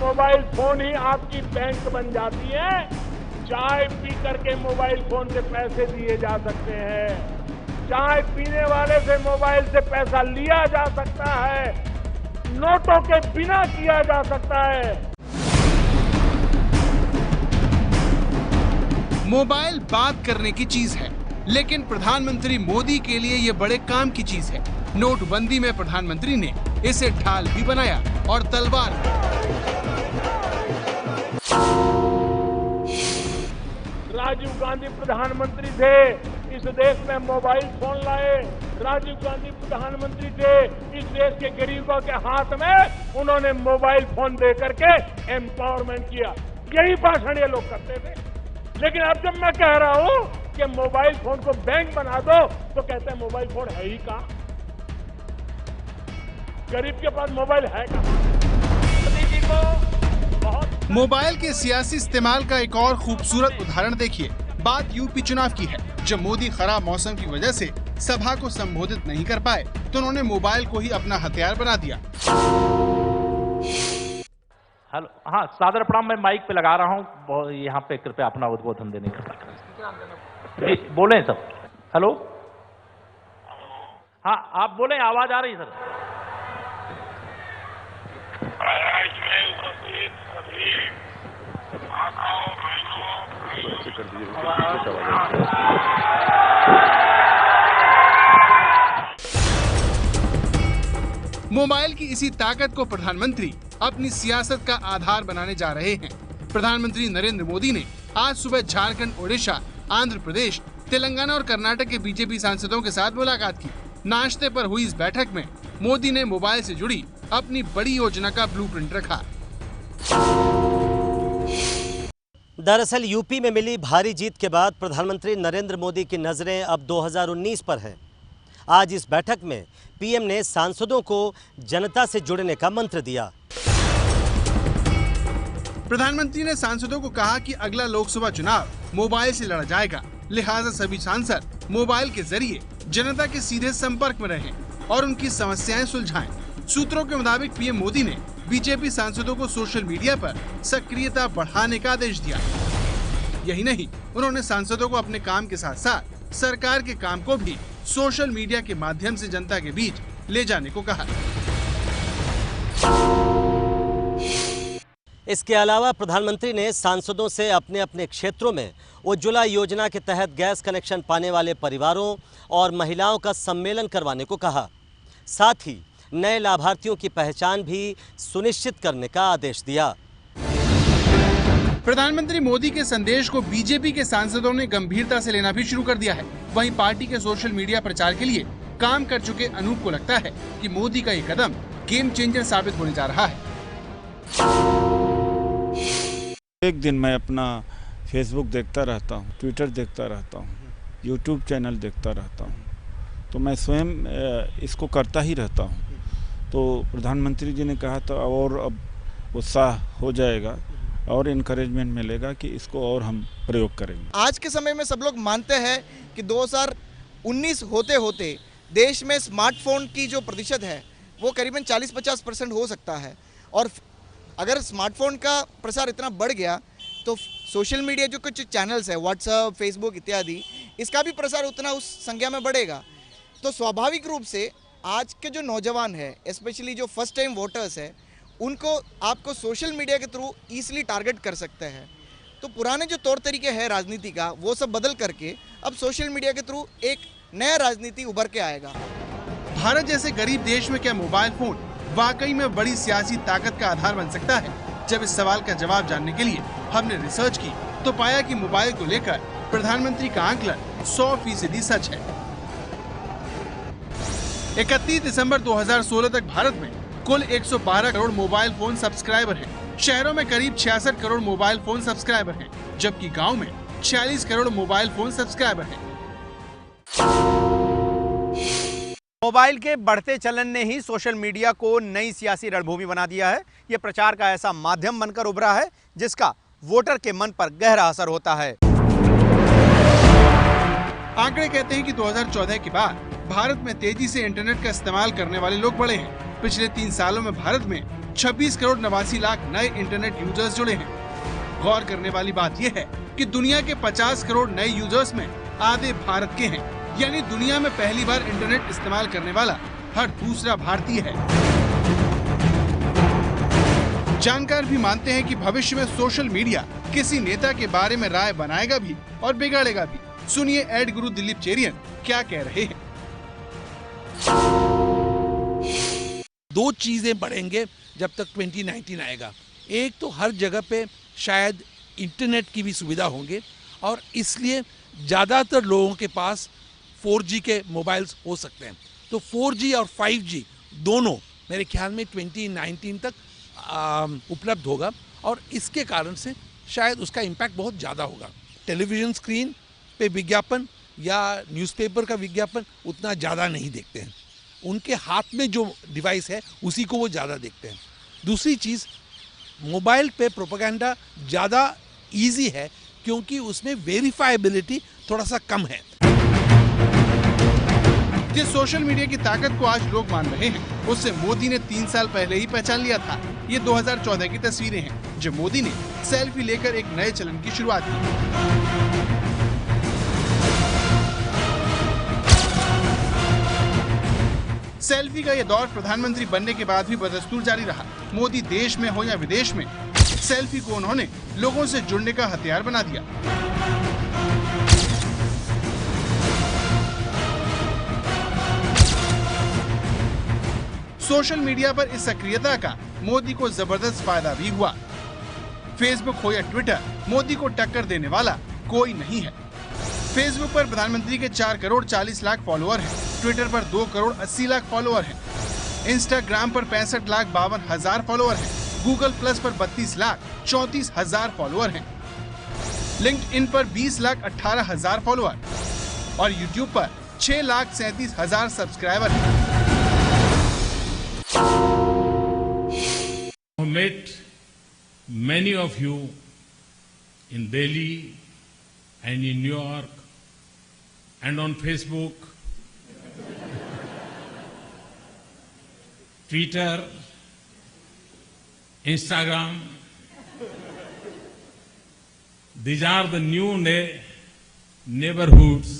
Mobile phone ही आपकी bank बन जाती है। चाय पी करके मोबाइल फोन से पैसे दिए जा सकते हैं, चाय पीने वाले से मोबाइल से पैसा लिया जा सकता है, नोटों के बिना किया जा सकता है। मोबाइल बात करने की चीज है, लेकिन प्रधानमंत्री मोदी के लिए ये बड़े काम की चीज है। नोटबंदी में प्रधानमंत्री ने इसे ढाल भी बनाया और तलवार भी। राजीव गांधी प्रधानमंत्री थे, इस देश में मोबाइल फोन लाए। राजीव गांधी प्रधानमंत्री थे, इस देश के गरीबों के हाथ में उन्होंने मोबाइल फोन दे करके एम्पावरमेंट किया। यही भाषण ये लोग करते थे। लेकिन अब जब मैं कह रहा हूं कि मोबाइल फोन को बैंक बना दो, तो कहते हैं मोबाइल फोन है ही कहां? गरीब के पास मोबाइल है कहां? मोदी जी को बहुत मोबाइल के सियासी इस्तेमाल का एक और खूबसूरत उदाहरण देखिए। बात यूपी चुनाव की है। जब मोदी खराब मौसम की वजह से सभा को संबोधित नहीं कर पाए, तो उन्होंने मोबाइल को ही अपना हथियार बना दिया। हेलो, हाँ, सादर प्रणाम। मैं माइक पे लगा रहा हूँ, यहाँ पे कृपया अपना उद्बोधन देने का बोलें सब। हेलो, हाँ आप बोलें, आवाज आ रही है सर। मोबाइल की इसी ताकत को प्रधानमंत्री अपनी सियासत का आधार बनाने जा रहे हैं। प्रधानमंत्री नरेंद्र मोदी ने आज सुबह झारखंड, ओडिशा, आंध्र प्रदेश, तेलंगाना और कर्नाटक के बीजेपी सांसदों के साथ मुलाकात की। नाश्ते पर हुई इस बैठक में मोदी ने मोबाइल से जुड़ी अपनी बड़ी योजना का ब्लूप्रिंट रखा। दरअसल यूपी में मिली भारी जीत के बाद प्रधानमंत्री नरेंद्र मोदी की नजरें अब 2019 पर हैं। आज इस बैठक में पीएम ने सांसदों को जनता से जुड़ने का मंत्र दिया। प्रधानमंत्री ने सांसदों को कहा कि अगला लोकसभा चुनाव मोबाइल से लड़ा जाएगा, लिहाजा सभी सांसद मोबाइल के जरिए जनता के सीधे संपर्क में रहें और उनकी समस्याएं सुलझाएं। सूत्रों के मुताबिक पीएम मोदी ने बीजेपी सांसदों को सोशल मीडिया पर सक्रियता बढ़ाने का आदेश दिया। यही नहीं, उन्होंने सांसदों को अपने काम के साथ साथ सरकार के काम को भी सोशल मीडिया के माध्यम से जनता के बीच ले जाने को कहा। इसके अलावा प्रधानमंत्री ने सांसदों से अपने अपने क्षेत्रों में उज्ज्वला योजना के तहत गैस कनेक्शन पाने वाले परिवारों और महिलाओं का सम्मेलन करवाने को कहा। साथ ही नए लाभार्थियों की पहचान भी सुनिश्चित करने का आदेश दिया। प्रधानमंत्री मोदी के संदेश को बीजेपी के सांसदों ने गंभीरता से लेना भी शुरू कर दिया है। वहीं पार्टी के सोशल मीडिया प्रचार के लिए काम कर चुके अनूप को लगता है कि मोदी का ये कदम गेम चेंजर साबित होने जा रहा है। एक दिन मैं अपना फेसबुक देखता रहता हूँ, ट्विटर देखता रहता हूँ, यूट्यूब चैनल देखता रहता हूँ, तो मैं स्वयं इसको करता ही रहता हूँ। तो प्रधानमंत्री जी ने कहा था और अब उत्साह हो जाएगा और इनकरेजमेंट मिलेगा कि इसको और हम प्रयोग करेंगे। आज के समय में सब लोग मानते हैं कि 2019 होते होते देश में स्मार्टफोन की जो प्रतिशत है वो करीबन 40-50% हो सकता है। और अगर स्मार्टफोन का प्रसार इतना बढ़ गया तो सोशल मीडिया जो कुछ चैनल्स है, व्हाट्सएप, फेसबुक इत्यादि, इसका भी प्रसार उतना उस संख्या में बढ़ेगा। तो स्वाभाविक रूप से आज के जो नौजवान है, स्पेशली जो फर्स्ट टाइम वोटर्स है, उनको आपको सोशल मीडिया के थ्रू ईजिली टारगेट कर सकते हैं। तो पुराने जो तौर तरीके हैं राजनीति का, वो सब बदल करके अब सोशल मीडिया के थ्रू एक नया राजनीति उभर के आएगा। भारत जैसे गरीब देश में क्या मोबाइल फोन वाकई में बड़ी सियासी ताकत का आधार बन सकता है? जब इस सवाल का जवाब जानने के लिए हमने रिसर्च की तो पाया कि मोबाइल को लेकर प्रधानमंत्री का आकलन 100% सच है। 31 दिसंबर 2016 तक भारत में कुल 112 करोड़ मोबाइल फोन सब्सक्राइबर हैं। शहरों में करीब 66 करोड़ मोबाइल फोन सब्सक्राइबर हैं, जबकि गांव में 46 करोड़ मोबाइल फोन सब्सक्राइबर हैं। मोबाइल के बढ़ते चलन ने ही सोशल मीडिया को नई सियासी रणभूमि बना दिया है। ये प्रचार का ऐसा माध्यम बनकर उभरा है जिसका वोटर के मन पर गहरा असर होता है। आंकड़े कहते हैं कि 2014 के बाद भारत में तेजी से इंटरनेट का इस्तेमाल करने वाले लोग बढ़े हैं। पिछले 3 सालों में भारत में 26 करोड़ 89 लाख नए इंटरनेट यूजर्स जुड़े हैं। गौर करने वाली बात यह है कि दुनिया के 50 करोड़ नए यूजर्स में आधे भारत के हैं, यानी दुनिया में पहली बार इंटरनेट इस्तेमाल करने वाला हर दूसरा भारतीय है। जानकार भी मानते हैं कि भविष्य में सोशल मीडिया किसी नेता के बारे में राय बनाएगा भी और बिगाड़ेगा भी। सुनिए एड गुरु दिलीप चेरियन क्या कह रहे हैं। दो चीजें बढ़ेंगे जब तक 2019 आएगा। एक तो हर जगह पे शायद इंटरनेट की भी सुविधा होंगे और इसलिए ज़्यादातर लोगों के पास 4G के मोबाइल्स हो सकते हैं। तो 4G और 5G दोनों मेरे ख्याल में 2019 तक उपलब्ध होगा और इसके कारण से शायद उसका इम्पैक्ट बहुत ज़्यादा होगा। टेलीविज़न स्क्रीन पे विज्ञापन या न्यूज़पेपर का विज्ञापन उतना ज़्यादा नहीं देखते हैं, उनके हाथ में जो डिवाइस है उसी को वो ज़्यादा देखते हैं। दूसरी चीज़, मोबाइल पे प्रोपेगेंडा ज़्यादा इजी है क्योंकि उसमें वेरीफाइबिलिटी थोड़ा सा कम है। जिस सोशल मीडिया की ताकत को आज लोग मान रहे हैं, उससे मोदी ने 3 साल पहले ही पहचान लिया था। ये 2014 की तस्वीरें हैं जब मोदी ने सेल्फी लेकर एक नए चलन की शुरुआत की। सेल्फी का यह दौर प्रधानमंत्री बनने के बाद भी बदस्तूर जारी रहा। मोदी देश में हो या विदेश में, सेल्फी को उन्होंने लोगों से जुड़ने का हथियार बना दिया। सोशल मीडिया पर इस सक्रियता का मोदी को जबरदस्त फायदा भी हुआ। फेसबुक हो या ट्विटर, मोदी को टक्कर देने वाला कोई नहीं है। फेसबुक पर प्रधानमंत्री के 4 करोड़ 40 लाख फॉलोअर हैं। ट्विटर पर 2 करोड़ 80 लाख फॉलोअर हैं। इंस्टाग्राम पर 65 लाख 52 हजार फॉलोअर हैं। गूगल प्लस पर 32 लाख 34 हजार फॉलोअर हैं। लिंक्डइन पर 20 लाख 18 हजार फॉलोअर और यूट्यूब पर 6 लाख 37 हजार सब्सक्राइबर हैं। I met many of you in Delhi and in New York and on Facebook, Twitter, Instagram. These are the new neighborhoods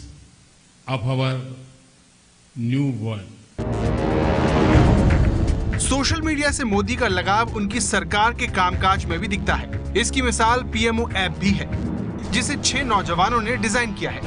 of our new world. Social media से मोदी का लगाव उनकी सरकार के कामकाज में भी दिखता है। इसकी मिसाल पीएमओ ऐप भी है, जिसे 6 नौजवानों ने डिजाइन किया है।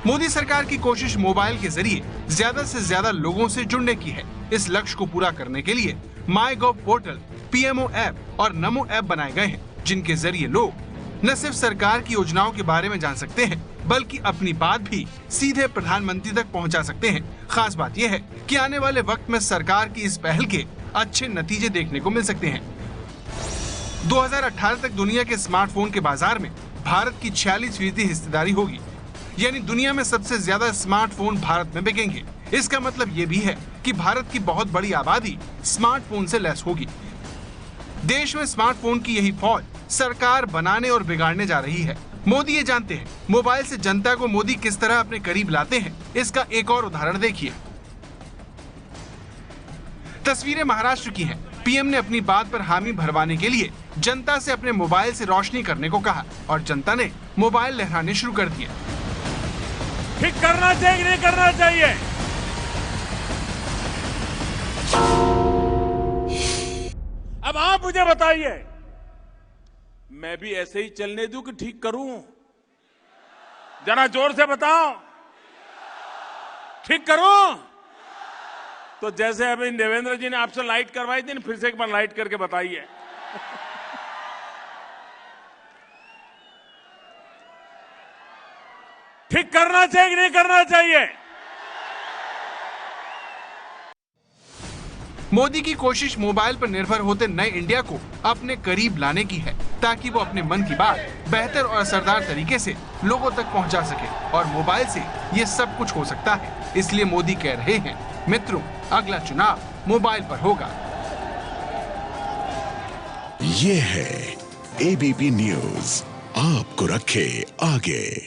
मोदी सरकार की कोशिश मोबाइल के जरिए ज्यादा से ज्यादा लोगों से जुड़ने की है। इस लक्ष्य को पूरा करने के लिए माईगॉव पोर्टल, पीएमओ ऐप और नमो ऐप बनाए गए हैं, जिनके जरिए लोग न सिर्फ सरकार की योजनाओं के बारे में जान सकते हैं, बल्कि अपनी बात भी सीधे प्रधानमंत्री तक पहुंचा सकते हैं। खास बात यह है कि आने वाले वक्त में सरकार की इस पहल के अच्छे नतीजे देखने को मिल सकते हैं। 2018 तक दुनिया के स्मार्टफोन के बाजार में भारत की 46% हिस्सेदारी होगी, यानी दुनिया में सबसे ज्यादा स्मार्टफोन भारत में बिकेंगे। इसका मतलब ये भी है कि भारत की बहुत बड़ी आबादी स्मार्टफोन से लैस होगी। देश में स्मार्टफोन की यही फौज सरकार बनाने और बिगाड़ने जा रही है। मोदी ये जानते हैं मोबाइल से जनता को मोदी किस तरह अपने करीब लाते हैं। इसका एक और उदाहरण देखिए। तस्वीरें महाराष्ट्र की हैं। पीएम ने अपनी बात पर हामी भरवाने के लिए जनता से अपने मोबाइल से रोशनी करने को कहा और जनता ने मोबाइल लहराने शुरू कर दिए। ठीक करना चाहिए कि नहीं करना चाहिए? अब आप मुझे बताइए, मैं भी ऐसे ही चलने दूं कि ठीक करूं? जरा जोर से बताओ, ठीक करूं? तो जैसे अभी देवेंद्र जी ने आपसे लाइट करवाई थी, फिर से एक बार लाइट करके बताइए। ठीक करना चाहिए कि नहीं करना चाहिए? मोदी की कोशिश मोबाइल पर निर्भर होते नए इंडिया को अपने करीब लाने की है, ताकि वो अपने मन की बात बेहतर और असरदार तरीके से लोगों तक पहुंचा सके। और मोबाइल से ये सब कुछ हो सकता है। इसलिए मोदी कह रहे हैं, मित्रों, अगला चुनाव मोबाइल पर होगा। ये है एबीपी न्यूज़, आपको रखे आगे।